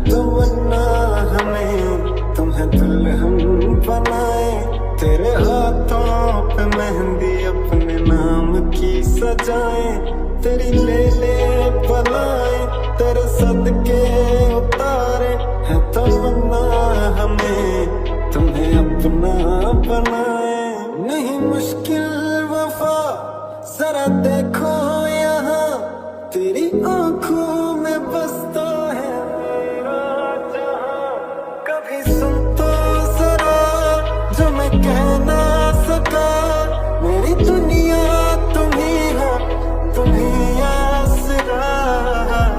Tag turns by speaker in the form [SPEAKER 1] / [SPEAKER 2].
[SPEAKER 1] तमन्ना हमें तुम्हें दुल्हन बनाए, तेरे हाथों पे मेहंदी अपने नाम की सजाए, तेरी ले ले पलाए, तेरे सदके उतारे, है तमन्ना हमें तुम्हें अपना बनाए। नहीं मुश्किल वफा जरा देखो यहाँ, तेरी आंखों में बसता है मेरा जहां, कभी